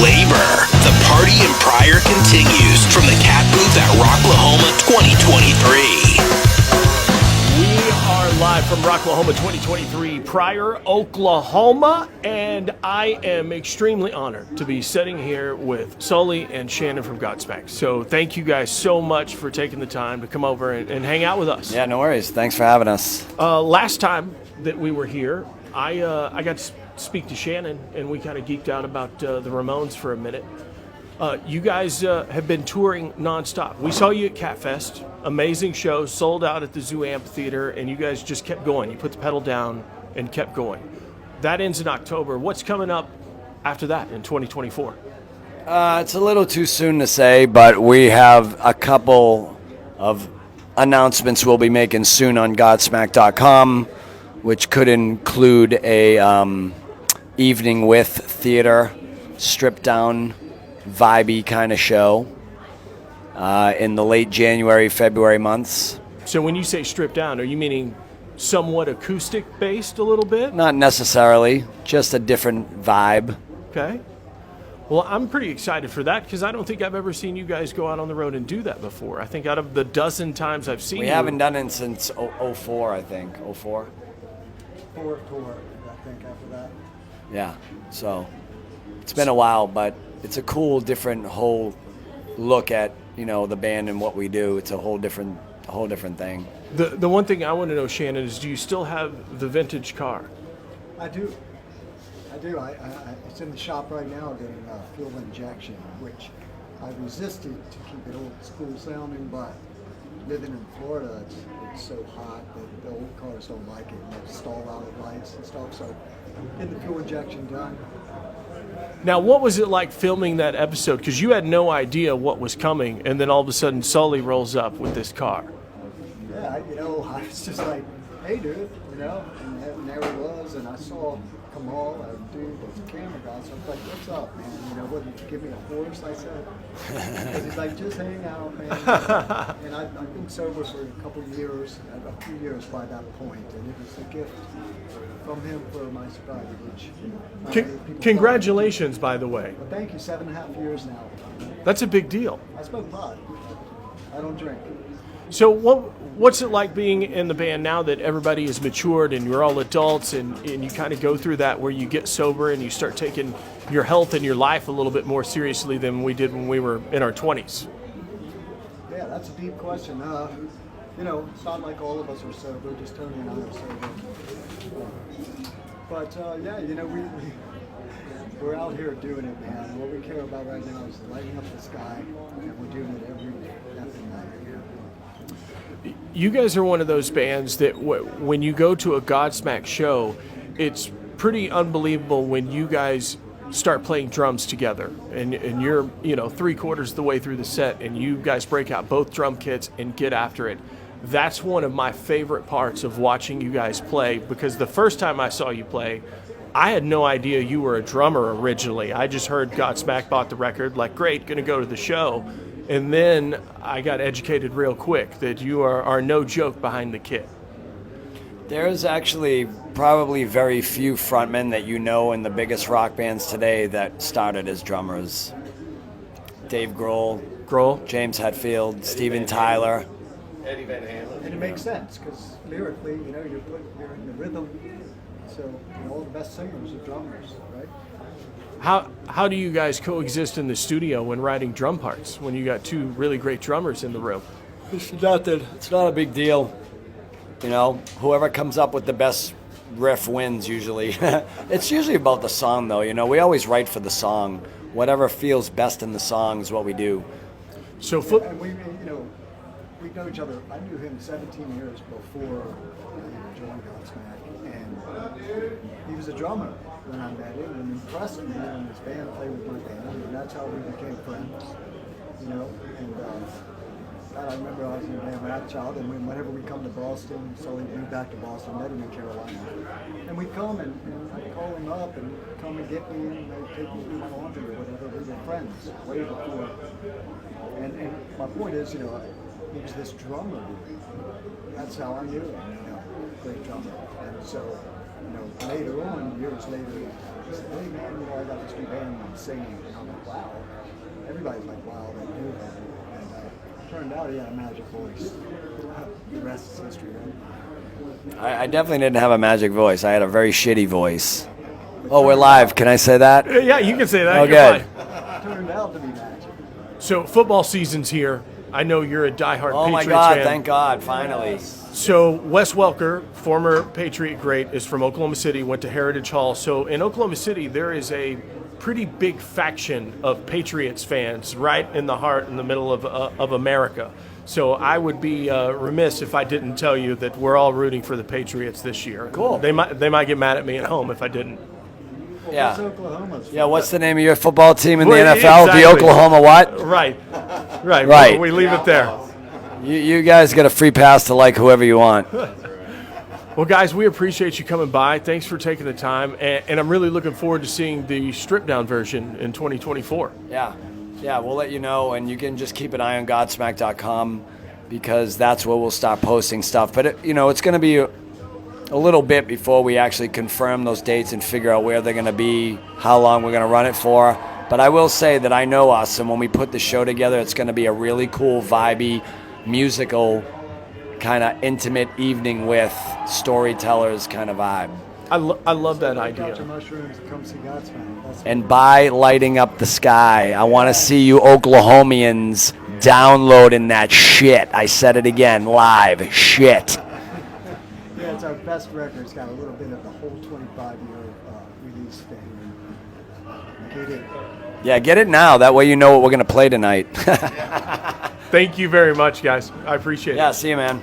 flavor. The party in Pryor continues from the KATT Booth at Rocklahoma 2023. We are live from Rocklahoma 2023, Pryor, Oklahoma, and I am extremely honored to be sitting here with Sully and Shannon from Godsmack. So thank you guys so much for taking the time to come over and hang out with us. Yeah, no worries. Thanks for having us. Last time that we were here, I got to speak to Shannon, and we kind of geeked out about the Ramones for a minute. You guys have been touring nonstop. We saw you at KATT Fest. Amazing show, sold out at the Zoo Amphitheater, and you guys just kept going. You put the pedal down and kept going. That ends in October. What's coming up after that in 2024? It's a little too soon to say, but we have a couple of announcements we'll be making soon on Godsmack.com, which could include a evening with theater, stripped down, vibey kind of show in the late January, February months. So when you say stripped down, are you meaning somewhat acoustic based a little bit? Not necessarily, just a different vibe. Okay. Well, I'm pretty excited for that because I don't think I've ever seen you guys go out on the road and do that before. I think out of the dozen times I've seen We you, haven't done it since 04, I think. 04? Fourth tour, I think, after that. Yeah, so it's been a while, but it's a cool, different whole look at, you know, the band and what we do. It's a whole different thing. The one thing I want to know, Shannon, is do you still have the vintage car? I do. It's in the shop right now getting fuel injection, which I resisted to keep it old school sounding, but living in Florida, it's so hot that the old cars don't like it. They stall out at lights and stuff, so getting the fuel injection done. Now, what was it like filming that episode? Because you had no idea what was coming, and then all of a sudden Sully rolls up with this car. Yeah, I was just like, hey, dude, and there he was, and I saw Kamal, a dude that's a camera guy, so I was like, what's up, man? Wouldn't you give me a horse, I said. Because he's like, just hang out, man. And I've been sober for a couple of years, a few years by that point, and it was a gift from him for my sobriety, which Congratulations, by the way. Well, thank you, 7.5 years now. That's a big deal. I smoke pot. I don't drink. So what's it like being in the band now that everybody is matured and you're all adults and you kind of go through that where you get sober and you start taking your health and your life a little bit more seriously than we did when we were in our 20s? Yeah, that's a deep question. It's not like all of us are sober, just Tony and I are sober. We're out here doing it, man. What we care about right now is lighting up the sky, and we're doing it every night. You guys are one of those bands that when you go to a Godsmack show, it's pretty unbelievable when you guys start playing drums together and you're 3/4 of the way through the set and you guys break out both drum kits and get after it. That's one of my favorite parts of watching you guys play, because the first time I saw you play, I had no idea you were a drummer originally. I just heard Godsmack bought the record, like, great, gonna go to the show. And then I got educated real quick that you are no joke behind the kit. There's actually probably very few frontmen that you know in the biggest rock bands today that started as drummers. Dave Grohl, James Hetfield, Steven Tyler. Eddie Van Halen. And it makes sense, because lyrically, you're in the rhythm. So all the best singers are drummers, right? How do you guys coexist in the studio when writing drum parts when you got two really great drummers in the room? It's not a big deal. Whoever comes up with the best riff wins usually. It's usually about the song though, we always write for the song. Whatever feels best in the song is what we do. So and we know each other. I knew him 17 years before I joined Godsmack, and he was a drummer when I met him, and impressed me, and his band played with my band, and that's how we became friends. God, I remember I was in a band Rat Child, and whenever we come to Boston, Sully moved back to Boston, met him in Carolina, and we'd come and I'd call him up and come and get me, and they'd take me to my laundry or whatever. We were friends way before. And my point is, he was this drummer. That's how I knew him, great drummer. And so later on, years later, I said, hey man, I got this new band singing. And I'm like, wow. Everybody's like, wow, they do that. And turned out he had a magic voice. The rest is history, right? I definitely didn't have a magic voice. I had a very shitty voice. Oh, we're live. Can I say that? Yeah, you can say that. Oh, You're good. fine. Turned out to be magic. So football season's here. I know you're a diehard Oh, my Patriots God. fan. Thank God. Finally. So Wes Welker, former Patriot great, is from Oklahoma City, went to Heritage Hall. So in Oklahoma City, there is a pretty big faction of Patriots fans right in the heart, in the middle of America. So I would be remiss if I didn't tell you that we're all rooting for the Patriots this year. Cool. They might get mad at me at home if I didn't. Well, Yeah. what's Oklahoma's? Yeah, what's the name of your football team in the Well, NFL? exactly. The Oklahoma what? Right. Right. We leave it there. You guys get a free pass to like whoever you want. Well, guys, we appreciate you coming by. Thanks for taking the time, and I'm really looking forward to seeing the stripped-down version in 2024. Yeah, we'll let you know, and you can just keep an eye on Godsmack.com because that's where we'll start posting stuff. But, it's going to be a little bit before we actually confirm those dates and figure out where they're going to be, how long we're going to run it for. But I will say that I know us, and when we put the show together, it's going to be a really cool, vibey, musical, kind of intimate evening with storytellers kind of vibe. I love that Got your idea. mushrooms and come see Godsmack. That's And by lighting up the sky, I want to see you Oklahomians downloading that shit. I said it again, live shit. Yeah, it's our best record. It's got a little bit of the whole 25-year release thing. Get it. Yeah, get it now. That way you know what we're going to play tonight. Thank you very much, guys. I appreciate it. Yeah, see you, man.